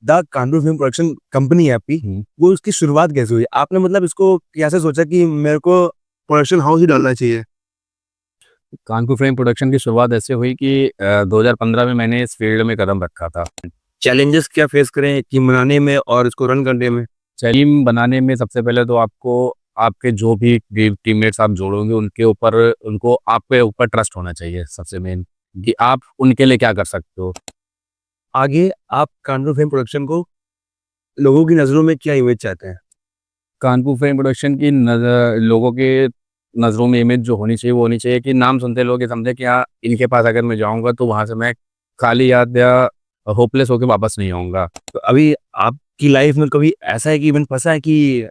The Kanpur film production company है आपकी, वो उसकी शुरुआत कैसे हुई? आपने मतलब इसको कैसे सोचा कि मेरे को प्रोडक्शन हाउस ही डालना चाहिए? कानपुर फिल्म प्रोडक्शन की शुरुआत ऐसे हुई कि 2015 में मैंने इस फील्ड में कदम रखा था। चैलेंजेस क्या फेस करें टीम बनाने में और इसको रन करने में? टीम बनाने में सबसे पहले तो आपको आपके जो भी टीममेट्स आप जोड़ोगे उनको आपके ऊपर ट्रस्ट होना चाहिए सबसे मेन, कि आप उनके लिए क्या कर सकते हो। आगे आप कानपुर फिल्म प्रोडक्शन को लोगों की नज़रों में क्या इमेज चाहते हैं? कानपुर फिल्म प्रोडक्शन की लोगों के नज़रों में इमेज जो होनी चाहिए वो होनी चाहिए कि नाम सुनते लोग ये समझे कि हाँ, इनके पास अगर मैं जाऊँगा तो वहाँ से मैं खाली याद या होपलेस होकर वापस नहीं आऊँगा। तो अभी आपकी लाइफ में कभी ऐसा है कि इवेंट फँसा है कि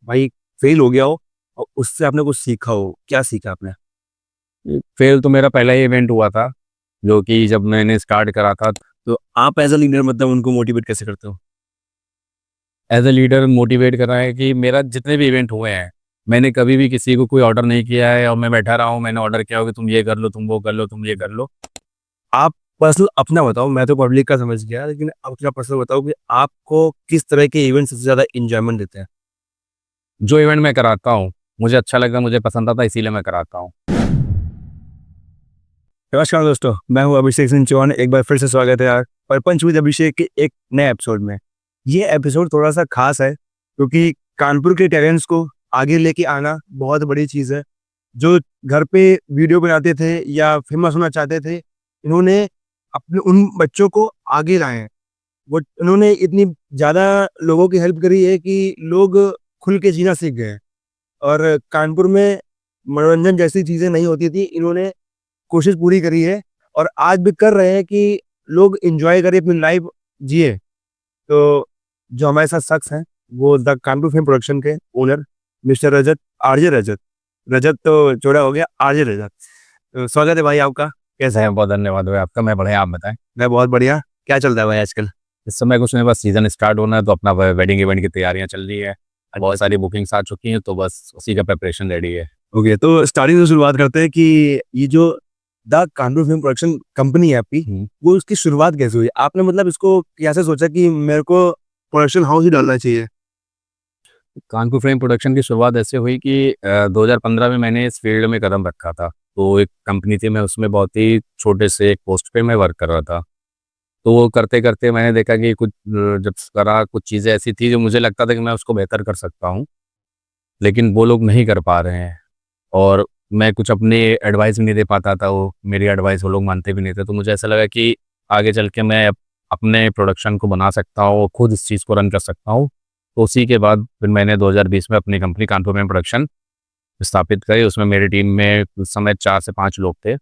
भाई फेल हो गया हो और उससे आपने कुछ सीखा हो? क्या सीखा आपने? फेल तो मेरा पहला ही इवेंट हुआ था, जो कि जब मैंने स्टार्ट करा था। तो आप एज़ अ लीडर मतलब उनको मोटिवेट कैसे करते हो? एज अ लीडर मोटिवेट कर रहा है कि मेरा जितने भी इवेंट हुए हैं, मैंने कभी भी किसी को कोई ऑर्डर नहीं किया है और मैं बैठा रहा हूँ, मैंने ऑर्डर किया हो कि तुम ये कर लो, तुम वो कर लो, तुम ये कर लो। आप पर्सनल अपना बताओ, मैं तो पब्लिक का समझ गया, लेकिन आप अपना पर्सनल बताओ कि आपको किस तरह के इवेंट सबसे ज़्यादा एन्जॉयमेंट देते हैं? जो इवेंट मैं कराता हूँ, मुझे अच्छा लगता है, मुझे पसंद आता है, इसीलिए मैं कराता हूँ। नमस्कार दोस्तों, मैं हूँ अभिषेक सिंह चौहान। एक बार फिर से स्वागत है यार परपंच विद अभिषेक के एक नए एपिसोड में। ये एपिसोड थोड़ा-सा खास है क्योंकि कानपुर के टैलेंट्स को आगे लेके आना बहुत बड़ी चीज़ है। जो घर पे वीडियो बनाते थे या फेमस होना चाहते थे, इन्होंने अपने उन बच्चों को आगे लाए हैं। वो उन्होंने इतनी ज़्यादा लोगों की हेल्प करी है कि लोग खुल के जीना सीख गए हैं। और कानपुर में मनोरंजन जैसी चीज़ें नहीं होती थी, इन्होंने कोशिश पूरी करी है और आज भी कर रहे हैं कि लोग एन्जॉय करें, अपनी लाइफ जिए। तो जो हमारे साथ शख्स हैं, वो द कानपुर फिल्म प्रोडक्शन के ओनर मिस्टर रजत, आरजे रजत। रजत तो चौड़ा हो गया, आरजे रजत। तो स्वागत है भाई आपका। कैसे हैं? बहुत धन्यवाद भाई आपका, मैं बढ़िया, आप बताएँ? मैं बहुत बढ़िया। क्या चल रहा है भाई आजकल? इस समय कुछ नहीं, बस सीज़न स्टार्ट होना है तो अपना वेडिंग इवेंट की तैयारियाँ चल रही है। बहुत सारी बुकिंग्स आ चुकी हैं, तो बस उसी का प्रिपरेशन रेडी है। ओके, तो स्टार्टिंग से शुरुआत करते हैं कि ये जो the Kanpur film production company है आपकी, वो उसकी शुरुआत कैसे हुई? आपने मतलब इसको कैसे सोचा कि मेरे को प्रोडक्शन हाउस ही डालना चाहिए? कानपुर फिल्म प्रोडक्शन की शुरुआत ऐसे हुई कि 2015 में मैंने इस फील्ड में कदम रखा था। तो एक कंपनी थी, मैं उसमें बहुत ही छोटे से एक पोस्ट पे मैं वर्क कर रहा था। तो वो करते-करते मैंने देखा कि जब करा, कुछ चीज़ें ऐसी थी जो मुझे लगता था कि मैं उसको बेहतर कर सकता हूँ, लेकिन वो लोग नहीं कर पा रहे हैं और मैं कुछ अपनी एडवाइस भी नहीं दे पाता था, वो मेरी एडवाइस वो लोग मानते भी नहीं थे। तो मुझे ऐसा लगा कि आगे चल के मैं अपने प्रोडक्शन को बना सकता हूँ, खुद इस चीज़ को रन कर सकता हूँ। तो उसी के बाद फिर मैंने 2020 में अपनी कंपनी कानपुर में प्रोडक्शन स्थापित करी। उसमें मेरी टीम में उस समय 4 से 5 लोग थे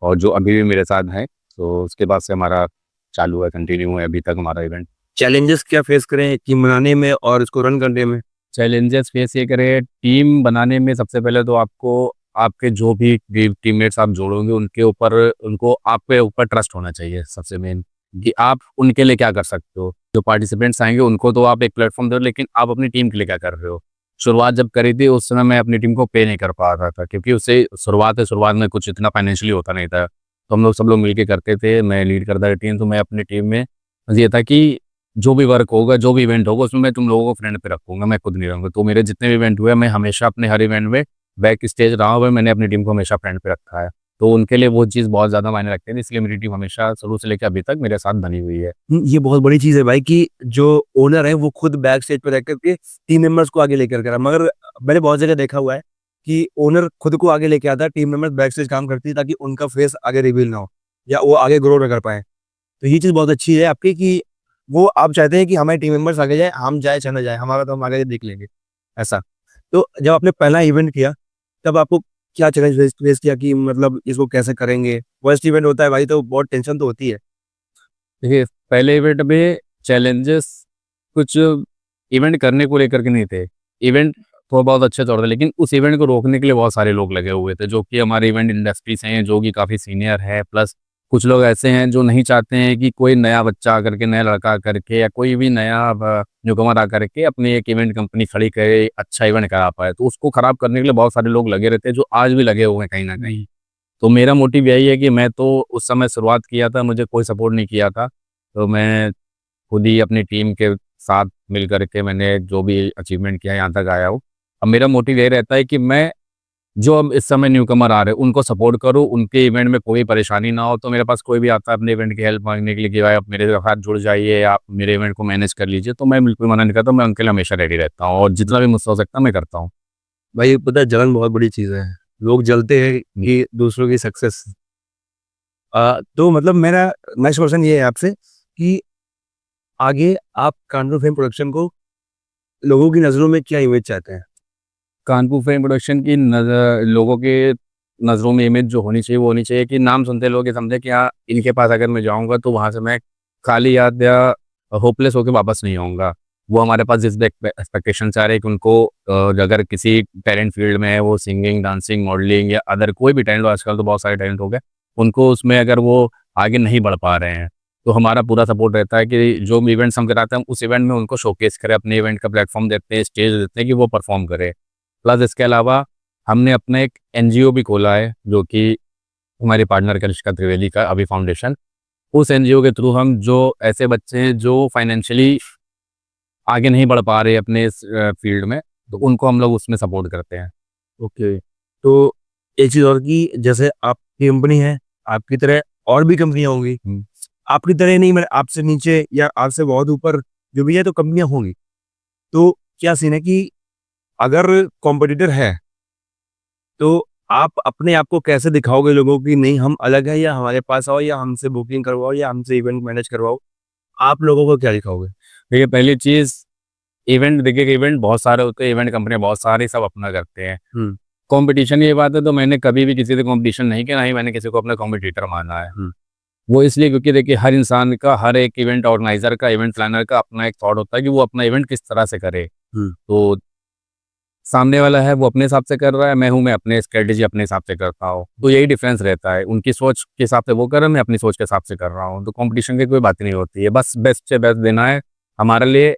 और जो अभी भी मेरे साथ हैं। तो उसके बाद से हमारा चालू है, कंटिन्यू है अभी तक हमारा इवेंट। चैलेंजेस क्या फेस करें टीम बनाने में और इसको रन करने में? चैलेंजेस फेस ये करें टीम बनाने में, सबसे पहले तो आपको आपके जो भी टीममेट्स आप जोड़ोगे उनको आपके ऊपर ट्रस्ट होना चाहिए सबसे मेन, कि आप उनके लिए क्या कर सकते हो। जो पार्टिसिपेंट्स आएँगे उनको तो आप एक प्लेटफ़ॉर्म दो, लेकिन आप अपनी टीम के लिए क्या कर रहे हो? शुरुआत जब करी थी उस समय मैं अपनी टीम को पे नहीं कर पा रहा था, क्योंकि उससे शुरुआत में कुछ इतना फाइनेंशियली होता नहीं था। तो हम लोग सब लोग मिल के करते थे, मैं लीड करता था टीम। तो मैं अपनी टीम में ये था कि जो भी वर्क होगा, जो भी इवेंट होगा, उसमें मैं तुम लोगों को फ्रेंड पे रखूँगा, मैं खुद नहीं रहूँगा। तो मेरे जितने भी इवेंट हुए, मैं हमेशा अपने हर इवेंट में बैक स्टेज रहा हूँ, पर मैंने अपनी टीम को हमेशा फ्रेंड पे रखा है। तो उनके लिए वो चीज़ बहुत ज़्यादा मायने रखती है, इसलिए मेरी टीम हमेशा शुरू से लेके अभी तक मेरे साथ बनी हुई है। ये बहुत बड़ी चीज़ है भाई कि जो ओनर है वो खुद बैक स्टेज पे रह कर के टीम मेंबर्स को आगे लेकर के आ रहा है। मगर मैंने बहुत जगह देखा हुआ है कि ओनर खुद को आगे लेके आता है, टीम मेंबर्स बैक स्टेज काम करती है ताकि उनका फेस आगे रिवील ना हो या वो आगे ग्रो ना कर पाएँ। तो ये चीज़ बहुत अच्छी है आपकी कि वो आप चाहते हैं कि हमारे टीम मेंबर्स आगे जाएँ, हम जाए चाहे ना जाए, हमारा तो हम आगे देख लेंगे, ऐसा। तो जब आपने पहला इवेंट किया, तब आपको क्या चैलेंज फेस फेस किया कि मतलब इसको कैसे करेंगे? फर्स्ट इवेंट होता है भाई तो बहुत टेंशन तो होती है। देखिए, पहले इवेंट में चैलेंजेस कुछ इवेंट करने को लेकर के नहीं थे। इवेंट तो बहुत अच्छे चल रहे थे, लेकिन उस इवेंट को रोकने के लिए बहुत सारे लोग लगे हुए थे, जो कि हमारे इवेंट इंडस्ट्री से हैं, जो कि काफ़ी सीनियर है। प्लस कुछ लोग ऐसे हैं जो नहीं चाहते हैं कि कोई नया बच्चा आकर के, नया लड़का आकर के या कोई भी नया न्यूकमर आकर के अपनी एक इवेंट कंपनी खड़ी करे, अच्छा इवेंट करा पाए। तो उसको खराब करने के लिए बहुत सारे लोग लगे रहते हैं, जो आज भी लगे हुए हैं कहीं न कहीं। तो मेरा मोटिव यही है कि मैं तो उस समय शुरुआत किया था, मुझे कोई सपोर्ट नहीं किया था। तो मैं खुद ही अपनी टीम के साथ मिल कर के मैंने जो भी अचीवमेंट किया यहाँ तक आया हूँ। अब मेरा मोटिव ये रहता है कि मैं जो अब इस समय न्यू कमर आ रहे हैं उनको सपोर्ट करूँ, उनके इवेंट में कोई परेशानी ना हो। तो मेरे पास कोई भी आता है अपने इवेंट की हेल्प मांगने के लिए कि भाई आप मेरे साथ जुड़ जाइए, आप मेरे इवेंट को मैनेज कर लीजिए, तो मैं बिल्कुल मना नहीं करता, मैं उनके लिए हमेशा रेडी रहता हूँ और जितना भी मुझसे हो सकता है मैं करता हूँ। भाई पता है जलन बहुत बड़ी चीज़ है, लोग जलते हैं कि दूसरों की सक्सेस। तो मतलब मेरा नेक्स्ट क्वेश्चन ये है आपसे कि आगे आप कानपुर फिल्म प्रोडक्शन को लोगों की नज़रों में क्या इमेज चाहते हैं? कानपुर फिल्म प्रोडक्शन की नज़र लोगों के नज़रों में इमेज जो होनी चाहिए वो होनी चाहिए कि नाम सुनते लोग ये समझे कि हाँ इनके पास अगर मैं जाऊँगा तो वहाँ से मैं खाली याद या होपलेस होकर वापस नहीं आऊँगा। वो हमारे पास जिस एक्सपेक्टेशन आ रहे हैं कि उनको अगर किसी टैलेंट फील्ड में है, वो सिंगिंग, डांसिंग, मॉडलिंग या अदर कोई भी टैलेंट हो, आजकल तो बहुत सारे टैलेंट हो गए, उनको उसमें अगर वो आगे नहीं बढ़ पा रहे हैं तो हमारा पूरा सपोर्ट रहता है कि जो भी इवेंट्स हम कराते हैं हम उस इवेंट में उनको शोकेस करें, अपने इवेंट का प्लेटफॉर्म देते हैं, स्टेज देते हैं कि वो परफॉर्म करे। प्लस इसके अलावा हमने अपना एक एनजीओ भी खोला है जो कि हमारे पार्टनर कनिष्का त्रिवेदी का अभी फाउंडेशन। उस एनजीओ के थ्रू हम जो ऐसे बच्चे हैं जो फाइनेंशियली आगे नहीं बढ़ पा रहे अपने इस फील्ड में, तो उनको हम लोग उसमें सपोर्ट करते हैं। ओके, तो एक चीज़ और कि जैसे आपकी कंपनी है, आपकी तरह और भी कंपनियाँ होंगी। आपकी तरह नहीं, मतलब आपसे नीचे या आपसे बहुत ऊपर जो भी है तो कंपनियाँ होंगी। तो क्या सीन है कि अगर कॉम्पिटिटर है, तो आप अपने आप को कैसे दिखाओगे लोगों को कि नहीं हम अलग हैं, या हमारे पास आओ, या हमसे बुकिंग करवाओ, या हमसे इवेंट मैनेज करवाओ? आप लोगों को क्या दिखाओगे? देखिए पहली चीज़ इवेंट, देखिए इवेंट बहुत सारे होते हैं, इवेंट कंपनियाँ बहुत सारी सब अपना करते हैं। हुँ, कंपटीशन की बात है तो मैंने कभी भी किसी से कंपटीशन नहीं किया, ना ही मैंने किसी को अपना कॉम्पिटिटर माना है। हुँ, वो इसलिए क्योंकि देखिए हर इंसान का, हर एक इवेंट ऑर्गेनाइज़र का, इवेंट प्लानर का अपना एक थॉट होता है कि वो अपना इवेंट किस तरह से करे। हुँ। तो सामने वाला है वो अपने हिसाब से कर रहा है, मैं अपने स्ट्रेटजी अपने हिसाब से करता हूँ। तो यही डिफरेंस रहता है, उनकी सोच के हिसाब से वो कर रहे हैं, मैं अपनी सोच के हिसाब से कर रहा हूँ। तो कॉम्पिटिशन की कोई बात ही नहीं होती है, बस बेस्ट से बेस्ट देना है। हमारे लिए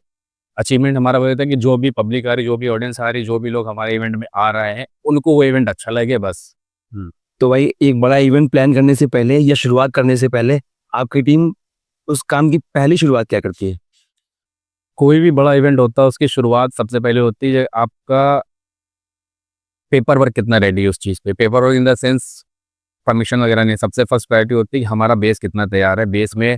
अचीवमेंट हमारा वो रहता है कि जो भी पब्लिक आ रही, जो भी ऑडियंस आ रही, जो भी लोग हमारे इवेंट में आ रहे हैं, उनको वो इवेंट अच्छा लगे बस। हुँ। तो भाई एक बड़ा इवेंट प्लान करने से पहले या शुरुआत करने से पहले आपकी टीम उस काम की पहली शुरुआत क्या करती है? कोई भी बड़ा इवेंट होता है उसकी शुरुआत सबसे पहले होती है आपका पेपर वर्क कितना रेडी है उस चीज़ पे। Paper work in the sense permission वगैरह नहीं, सबसे फर्स्ट प्रायोरिटी होती है कि हमारा बेस कितना तैयार है। बेस में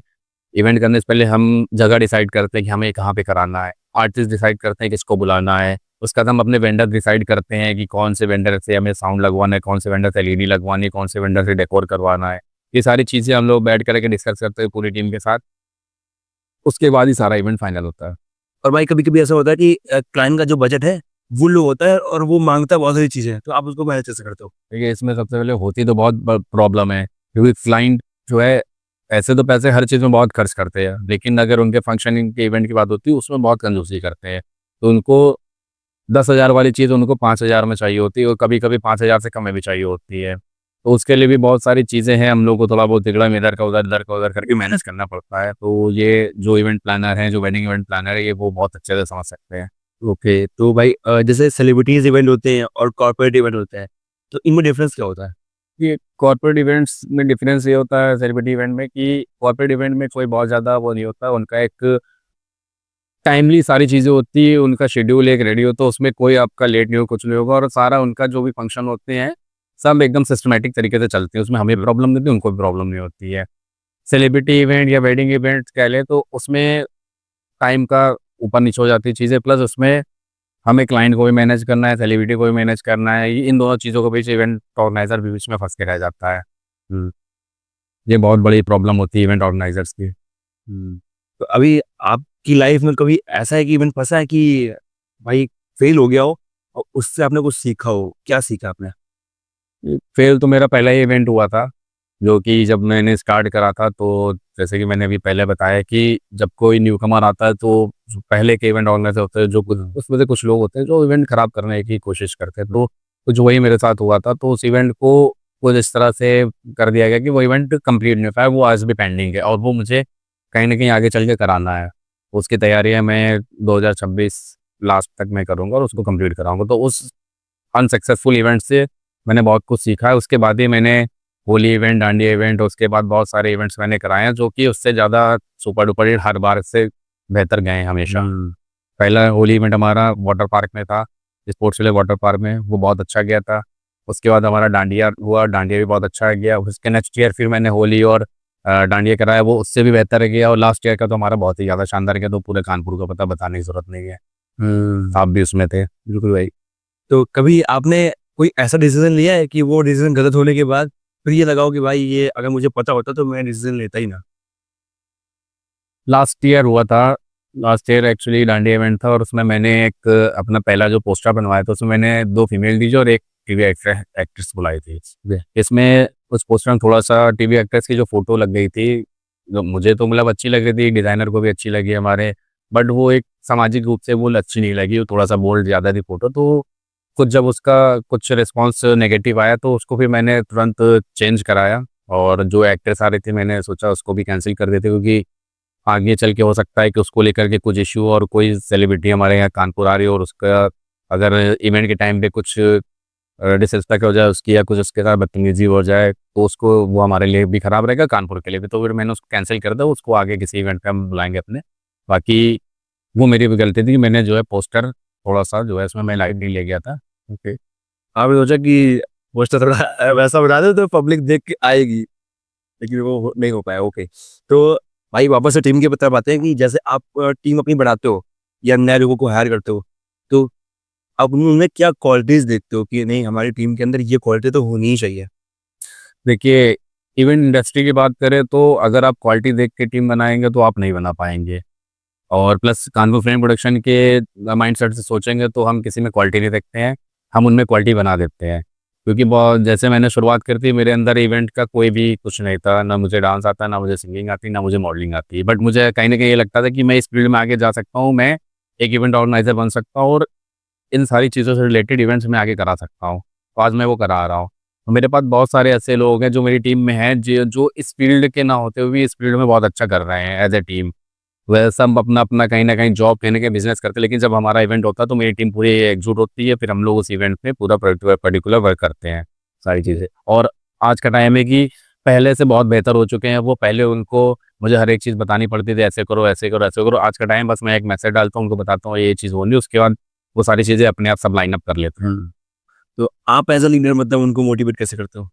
इवेंट करने से पहले हम जगह डिसाइड करते हैं कि हमें कहाँ पे कराना है, आर्टिस्ट डिसाइड करते हैं किसको बुलाना है, उसके बाद हम अपने वेंडर डिसाइड करते हैं कि कौन से वेंडर से हमें साउंड लगवाना है, कौन से वेंडर से एलईडी लगवानी है, कौन से वेंडर से डेकोर करवाना है। ये सारी चीज़ें हम लोग बैठ करके डिस्कस करते हैं पूरी टीम के साथ, उसके बाद ही सारा इवेंट फाइनल होता है। और भाई कभी-कभी ऐसा होता है कि क्लाइंट का जो बजट है, वो लो होता है और वो माँगता है बहुत सारी चीज़ें, तो आप उसको मैनेज कैसे करते हो? देखिए इसमें सबसे पहले होती तो बहुत प्रॉब्लम है क्योंकि क्लाइंट जो है ऐसे तो पैसे हर चीज़ में बहुत खर्च करते हैं, लेकिन अगर उनके फंक्शनिंग के इवेंट की बात होती है उसमें बहुत कंजूसी करते हैं। तो उनको 10,000 वाली चीज़ उनको 5,000 में चाहिए होती है और कभी-कभी 5,000 से कम में भी चाहिए होती है। तो उसके लिए भी बहुत सारी चीज़ें हैं, हम लोग को थोड़ा बहुत इधर इधर का उधर, इधर का उधर करके मैनेज करना पड़ता है। तो ये जो इवेंट प्लानर हैं, जो वेडिंग इवेंट प्लानर है, ये वो बहुत अच्छे से समझ सकते हैं। ओके, तो भाई जैसे सेलिब्रिटीज़ इवेंट होते हैं और कॉर्पोरेट इवेंट होते हैं, तो इनमें डिफरेंस क्या होता है? ये कॉर्पोरेट इवेंट्स में डिफरेंस ये होता है सेलिब्रिटी इवेंट में कि कॉर्पोरेट इवेंट में कोई बहुत ज़्यादा वो नहीं होता, उनका एक टाइमली सारी चीज़ें होती है, उनका शेड्यूल एक रेडी होता है, उसमें कोई आपका लेट नहीं हो, कुछ नहीं होगा और सारा उनका जो भी फंक्शन होते हैं, सब एकदम सिस्टमैटिक तरीके से चलते हैं, उसमें हमें भी प्रॉब्लम नहीं होती, उनको भी प्रॉब्लम नहीं होती है। सेलिब्रिटी इवेंट या वेडिंग इवेंट कह लें तो उसमें टाइम का ऊपर-नीचे हो जाती है चीज़ें, प्लस उसमें हमें क्लाइंट को भी मैनेज करना है, सेलिब्रिटी को भी मैनेज करना है, इन दोनों चीज़ों के बीच इवेंट ऑर्गेनाइज़र भी बीच में फँस के रह जाता है। हुँ, ये बहुत बड़ी प्रॉब्लम होती है इवेंट ऑर्गेनाइज़र्स की। हुँ। तो अभी आपकी लाइफ़ में कभी ऐसा है कि इवेंट फँसा है कि भाई फेल हो गया हो और उससे आपने कुछ सीखा हो? क्या सीखा आपने? फेल तो मेरा पहला ही इवेंट हुआ था, जो कि जब मैंने स्टार्ट करा था, तो जैसे कि मैंने अभी पहले बताया कि जब कोई न्यूकमर आता है तो जो पहले के इवेंट ऑर्गेनाइज़र होते हैं, जो कुछ उसमें से कुछ लोग होते हैं जो इवेंट खराब करने की कोशिश करते हैं। तो कुछ वही मेरे साथ हुआ था, तो उस इवेंट को कुछ इस तरह से कर दिया गया कि वो इवेंट कंप्लीट नहीं हो पाया, वो आज भी पेंडिंग है और वो मुझे कहीं न कहीं आगे चल के कराना है। उसकी तैयारियाँ मैं 2026 लास्ट तक मैं करूँगा और उसको कंप्लीट कराऊँगा। तो उस अनसक्सेसफुल इवेंट से मैंने बहुत कुछ सीखा है। उसके बाद ही मैंने होली इवेंट, डांडिया इवेंट, उसके बाद बहुत सारे इवेंट्स मैंने कराए हैं, जो कि उससे ज़्यादा सुपर डुपर हिट हर बार से बेहतर गए हैं हमेशा। पहला होली इवेंट हमारा वाटर पार्क में था, स्पोर्ट्स विले वाटर पार्क में, वो बहुत अच्छा गया था। उसके बाद हमारा डांडिया हुआ, डांडिया भी बहुत अच्छा गया। उसके नेक्स्ट ईयर फिर मैंने होली और डांडिया कराया, वो उससे भी बेहतर गया। और लास्ट ईयर का तो हमारा बहुत ही ज़्यादा शानदार गया, तो पूरे कानपुर को पता, बताने की ज़रूरत नहीं है। आप भी उसमें थे। बिल्कुल भाई। तो कभी आपने कोई ऐसा डिसीजन लिया है कि वो डिसीजन गलत होने के बाद फिर ये लगाओ कि भाई ये अगर मुझे पता होता तो मैं डिसीजन लेता ही ना? लास्ट ईयर हुआ था, last year actually dandiya event था, और उसमें मैंने एक अपना पहला जो पोस्टर बनवाया था, उसमें मैंने 2 फीमेल डीजे और 1 टीवी एक्ट्रेस बुलाई थी। इसमें उस पोस्टर में थोड़ा-सा टीवी एक्ट्रेस की जो फ़ोटो लग गई थी, जो मुझे तो मतलब अच्छी लग रही थी, डिज़ाइनर को भी अच्छी लगी हमारे, बट वो एक सामाजिक रूप से वो अच्छी नहीं लगी, वो थोड़ा-सा बोल्ड ज़्यादा थी फ़ोटो। तो कुछ जब उसका कुछ रिस्पॉन्स नेगेटिव आया, तो उसको फिर मैंने तुरंत चेंज कराया, और जो एक्ट्रेस आ रही थी मैंने सोचा उसको भी कैंसल कर देते, क्योंकि आगे चल के हो सकता है कि उसको लेकर के कुछ इश्यू, और कोई सेलिब्रिटी हमारे यहाँ कानपुर आ रही हो और उसका अगर इवेंट के टाइम पे कुछ डिसरिस्पेक्ट हो जाए उसकी, या कुछ उसके साथ बदतमीजी हो जाए, तो उसको वो हमारे लिए भी खराब रहेगा, कानपुर के लिए भी। तो फिर मैंने उसको कैंसिल कर दिया, उसको आगे किसी इवेंट पे हम बुलाएंगे अपने। बाकी वो मेरी भी गलती थी कि मैंने जो है पोस्टर थोड़ा-सा जो है इसमें मैं लाइट नहीं ले गया था। ओके। आपने सोचा कि पोस्टर थोड़ा वैसा बना दो तो पब्लिक देख के आएगी, लेकिन वो नहीं हो पाया। ओके। तो भाई वापस से टीम की तरफ आते हैं कि जैसे आप टीम अपनी बनाते हो या नए लोगों को हायर करते हो, तो आप उनमें क्या क्वालिटीज़ देखते हो कि नहीं हमारी टीम के अंदर ये क्वालिटी तो होनी ही चाहिए? देखिए, इवेंट इंडस्ट्री की बात करें तो अगर आप क्वालिटी देख के टीम बनाएँगे तो आप नहीं बना पाएँगे। और प्लस कानपुर फिल्म प्रोडक्शन के माइंडसेट से सोचेंगे तो हम किसी में क्वालिटी नहीं देखते हैं, हम उनमें क्वालिटी बना देते हैं। क्योंकि बहुत जैसे मैंने शुरुआत करी थी, मेरे अंदर इवेंट का कोई भी कुछ नहीं था, ना मुझे डांस आता, ना मुझे सिंगिंग आती, ना मुझे मॉडलिंग आती। बट मुझे कहीं न कहीं ये लगता था कि मैं इस फील्ड में आगे जा सकता हूँ, मैं एक इवेंट ऑर्गेनाइज़र बन सकता हूँ, और इन सारी चीज़ों से रिलेटेड इवेंट्स मैं आगे करा सकता हूँ। तो आज मैं वो करा रहा हूँ। तो मेरे पास बहुत सारे ऐसे लोग हैं जो मेरी टीम में हैं, जो इस फील्ड के ना होते हुए भी इस फील्ड में बहुत अच्छा कर रहे हैं एज़ अ टीम। वह सब अपना-अपना कहीं न कहीं जॉब कहीं न कहीं बिज़नेस करते हैं, लेकिन जब हमारा इवेंट होता है तो मेरी टीम पूरी एकजुट होती है, फिर हम लोग उस इवेंट में पूरा पर्टिकुलर वर्क करते हैं, सारी चीज़ें। और आज का टाइम है कि पहले से बहुत बेहतर हो चुके हैं वो, पहले उनको मुझे हर एक चीज़ बतानी पड़ती थी, ऐसे करो, ऐसे करो, ऐसे करो। आज का टाइम बस मैं एक मैसेज डालता हूँ, उनको बताता हूँ ये चीज़ होनी है, उसके बाद वो सारी चीज़ें अपने आप सब लाइन अप कर लेते हैं। तो आप एज़ अ लीडर मतलब उनको मोटिवेट कैसे करते हो?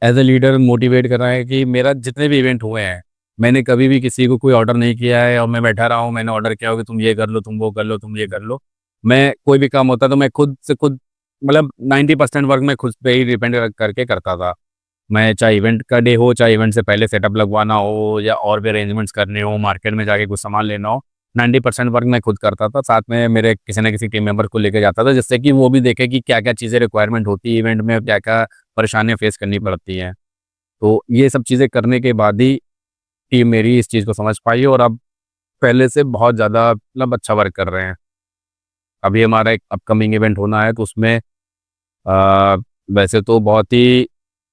एज़ अ लीडर मोटिवेट कर रहा है कि मेरा जितने भी इवेंट हुए हैं, मैंने कभी भी किसी को कोई ऑर्डर नहीं किया है, और मैं बैठा रहा हूँ, मैंने ऑर्डर किया हो कि तुम ये कर लो, तुम वो कर लो, तुम ये कर लो। मैं कोई भी काम होता है तो मैं खुद से खुद, मतलब 90% वर्क मैं खुद पे ही डिपेंड करके करता था। मैं चाहे इवेंट का डे हो, चाहे इवेंट से पहले सेटअप लगवाना हो, या और भी अरेंजमेंट्स करने हो, मार्केट में जाके कुछ सामान लेना हो, 90% वर्क मैं खुद करता था। साथ में मेरे किसी न किसी टीम मेंबर को लेके जाता था, जिससे कि वो भी देखे कि क्या-क्या चीज़ें रिक्वायरमेंट होती है इवेंट में, क्या-क्या परेशानियाँ फेस करनी पड़ती हैं। तो ये सब चीज़ें करने के बाद ही टीम मेरी इस चीज़ को समझ पाई, और अब पहले से बहुत ज़्यादा मतलब अच्छा वर्क कर रहे हैं। अभी हमारा एक अपकमिंग इवेंट होना है, तो उसमें अ, वैसे तो बहुत ही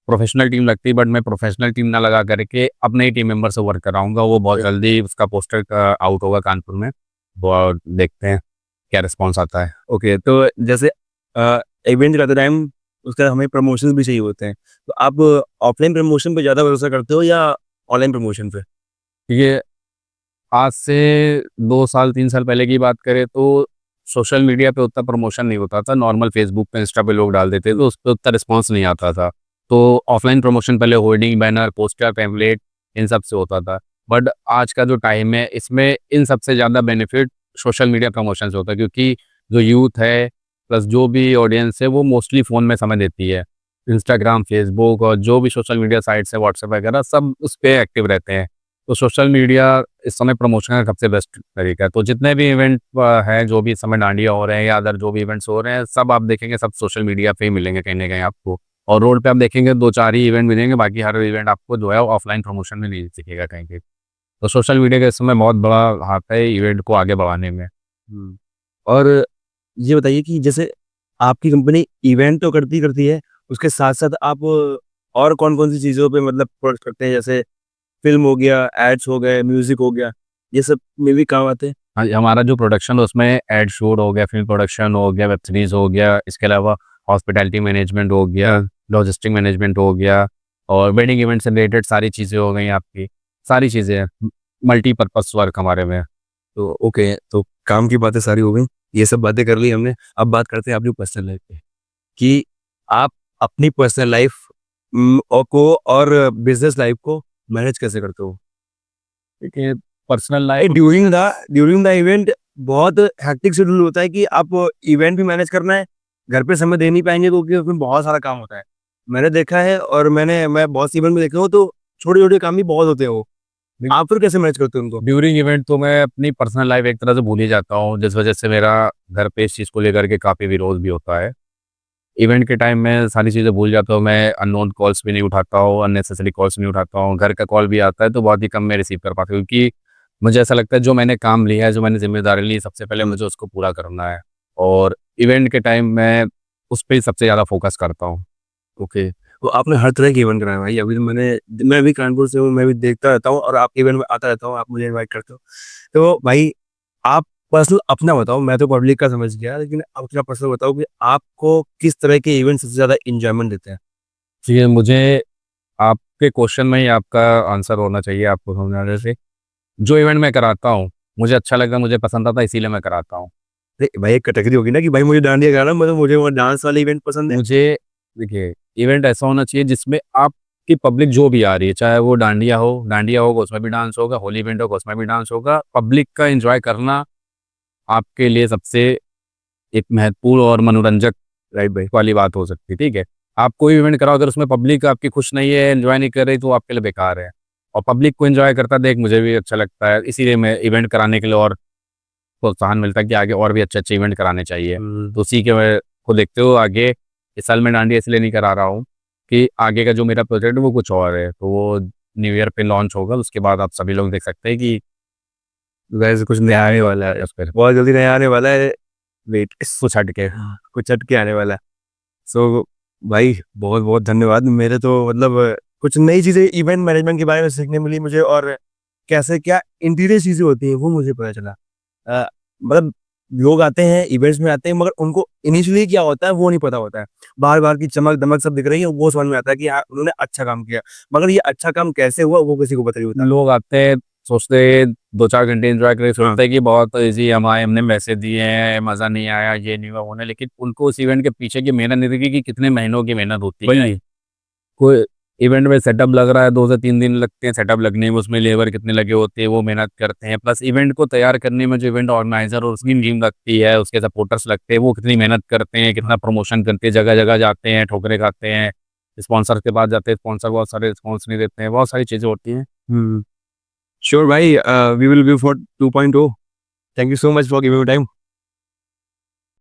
प्रोफेशनल टीम लगती है, बट मैं प्रोफेशनल टीम ना लगा करके अपने ही टीम मेंबर से वर्क कराऊँगा। वो बहुत जल्दी उसका पोस्टर आउट होगा कानपुर में। वो देखते हैं क्या रिस्पॉन्स आता है। ओके, तो जैसे इवेंट करते टाइम उसका हमें प्रमोशंस भी चाहिए होते हैं। तो आप ऑफलाइन प्रमोशन पे ज़्यादा भरोसा करते हो या ऑनलाइन प्रमोशन पे? ये आज से 2 साल 3 साल पहले की बात करें तो सोशल मीडिया पे उतना प्रमोशन नहीं होता था। नॉर्मल फ़ेसबुक पे, इंस्टा पे लोग डाल देते थे, तो उस पे उतना रिस्पॉन्स नहीं आता था। तो ऑफ़लाइन प्रमोशन पहले होर्डिंग, बैनर, पोस्टर, पैम्फलेट इन सब से होता था। बट आज का जो टाइम है इसमें इन सबसे ज़्यादा बेनिफिट सोशल मीडिया प्रमोशन से होता है, क्योंकि जो यूथ है प्लस जो भी ऑडियंस है वो मोस्टली फ़ोन में समय देती है। इंस्टाग्राम, फ़ेसबुक और जो भी सोशल मीडिया साइट्स है, व्हाट्सएप वगैरह सब उस पे एक्टिव रहते हैं। तो सोशल मीडिया इस समय प्रमोशन का सबसे बेस्ट तरीका है। तो जितने भी इवेंट हैं, जो भी इस समय डांडिया हो रहे हैं या अदर जो भी इवेंट्स हो रहे हैं, सब आप देखेंगे सब सोशल मीडिया पे ही मिलेंगे कहीं न कहीं आपको। और रोड पे आप देखेंगे 2-4 ही इवेंट मिलेंगे, बाकी हर इवेंट आपको जो है ऑफलाइन प्रमोशन में नहीं दिखेगा कहीं पे। तो सोशल मीडिया का इस समय बहुत बड़ा हाथ है इवेंट को आगे बढ़ाने में। हुँ। और ये बताइए कि जैसे आपकी कंपनी इवेंट तो करती है, उसके साथ-साथ आप और कौन-कौन सी चीज़ों पे मतलब फ़ोकस करते हैं? जैसे फ़िल्म हो गया, एड्स हो गए, म्यूज़िक हो गया, ये सब में भी काम आते हैं? हाँ, हमारा जो प्रोडक्शन है उसमें एड शूट हो गया, फ़िल्म प्रोडक्शन हो गया, वेब सीरीज़ हो गया, इसके अलावा हॉस्पिटैलिटी मैनेजमेंट हो गया, लॉजिस्टिक मैनेजमेंट हो गया, और वेडिंग इवेंट से रिलेटेड सारी चीज़ें हो गई आपकी, सारी चीज़ें हैं। मल्टीपर्पज़ वर्क हमारे में। तो ओके, तो काम की बातें सारी हो गई, ये सब बातें कर ली हमने। अब बात करते हैं अपनी पर्सनल लाइफ पे, कि आप अपनी पर्सनल लाइफ और बिजनेस लाइफ को मैनेज कैसे करते हो? देखिए personal life during the event बहुत हेक्टिक शेड्यूल होता है कि आप इवेंट भी मैनेज करना है, घर पे समय दे नहीं पाएंगे क्योंकि उसमें बहुत सारा काम होता है। मैंने देखा है और मैं बहुत सी इवेंट में देखा हूँ, तो छोटे छोटे काम भी बहुत होते हैं वो। आप फिर कैसे मैनेज करते हो उनको? ड्यूरिंग इवेंट तो मैं अपनी पर्सनल लाइफ एक तरह से भूल ही जाता हूँ, जिस वजह से मेरा घर पे इस चीज़ को लेकर के काफ़ी विरोध भी होता है। इवेंट के टाइम मैं सारी चीज़ें भूल जाता हूँ, मैं अननोन कॉल्स भी नहीं उठाता हूँ, अननेसेसरी कॉल्स नहीं उठाता हूँ, घर का कॉल भी आता है तो बहुत ही कम मैं रिसीव कर पाता हूँ, क्योंकि मुझे ऐसा लगता है जो मैंने काम लिया है, जो मैंने ज़िम्मेदारी ली है, सबसे पहले मुझे उसको पूरा करना है और इवेंट के टाइम मैं उस पे ही सबसे ज़्यादा फ़ोकस करता हूँ। ओके, तो आपने हर तरह के इवेंट कराए भाई। अभी तो मैं भी कानपुर से हूँ, मैं भी देखता रहता हूँ और आपके इवेंट में आता रहता हूँ, आप मुझे इनवाइट करते हो। तो भाई आप पर्सनल अपना बताओ, मैं तो पब्लिक का समझ गया, लेकिन अपना पर्सनल बताओ कि आपको किस तरह के इवेंट सबसे ज़्यादा एन्जॉयमेंट देते हैं? जी, मुझे आपके क्वेश्चन में ही आपका आंसर होना चाहिए आपको समझाने से। जो इवेंट मैं कराता हूँ, मुझे अच्छा लगा, मुझे पसंद आता है इसीलिए मैं कराता हूँ। अरे भाई, एक कैटेगरी होगी ना कि भाई मुझे डांडिया कराना, मतलब मुझे वो डांस वाले इवेंट पसंद है। मुझे देखिए इवेंट ऐसा होना चाहिए जिसमें आपकी पब्लिक जो भी आ रही है, चाहे वो डांडिया होगा उसमें भी डांस होगा, होली इवेंट होगा उसमें भी डांस होगा। पब्लिक का एन्जॉय करना आपके लिए सबसे एक महत्वपूर्ण और मनोरंजक राइट भाई। वाली बात हो सकती है, ठीक है? आप कोई इवेंट कराओ अगर उसमें पब्लिक आपकी खुश नहीं है, एन्जॉय नहीं कर रही तो वो आपके लिए बेकार है। और पब्लिक को एन्जॉय करता देख मुझे भी अच्छा लगता है, इसीलिए मैं इवेंट कराने के लिए और प्रोत्साहन मिलता है कि आगे और भी अच्छे-अच्छे इवेंट कराने चाहिए। तो उसी के मैं को देखते हुए आगे इस साल मैं डांडिया इसलिए नहीं करा रहा हूँ कि आगे का जो मेरा प्रोजेक्ट है वो कुछ और है। तो वो न्यू ईयर पे लॉन्च होगा, उसके बाद आप सभी लोग देख सकते हैं कि वैसे कुछ नया आने वाला है, उस पे बहुत जल्दी नया आने वाला है। वेट, कुछ हट के। कुछ हट के आने वाला है। सो भाई बहुत बहुत धन्यवाद। मेरे तो मतलब कुछ नई चीज़ें इवेंट मैनेजमेंट के बारे में सीखने मिली मुझे, और कैसे क्या इंटीरियर चीज़ें होती हैं वो मुझे पता चला। मतलब लोग आते हैं, इवेंट्स में आते हैं, मगर उनको इनिशियली क्या होता है वो नहीं पता होता है। बाहर-बाहर की चमक-दमक सब दिख रही है, वो समझ में आता है कि हाँ, उन्होंने अच्छा काम किया। मगर ये अच्छा काम कैसे हुआ वो किसी को पता नहीं होता। लोग आते हैं, सोचते हैं 2-4 घंटे एन्जॉय करें, सोचते हैं कि बहुत ईज़ी हमने पैसे दिए हैं, मज़ा नहीं आया, ये नहीं हुआ, वो नहीं, लेकिन उनको उस इवेंट के पीछे की मेहनत नहीं दिखी कि कितने महीनों की मेहनत होती है। कोई इवेंट में सेटअप लग रहा है, 2 से 3 दिन लगते हैं सेटअप लगने में, उसमें लेबर कितने लगे होते हैं, वो मेहनत करते हैं। प्लस इवेंट को तैयार करने में जो इवेंट ऑर्गेनाइज़र और उसकी टीम लगती है, उसके सपोर्टर्स लगते हैं, वो कितनी मेहनत करते हैं, कितना प्रमोशन करते हैं, जगह-जगह जाते हैं, ठोकरें खाते हैं, स्पॉन्सर के पास जाते हैं, स्पॉन्सर बहुत सारे रिस्पॉन्स नहीं देते हैं, बहुत सारी चीज़ें होती हैं। हुँ। श्योर भाई, we will give for 2.0। Thank you so much for giving your time.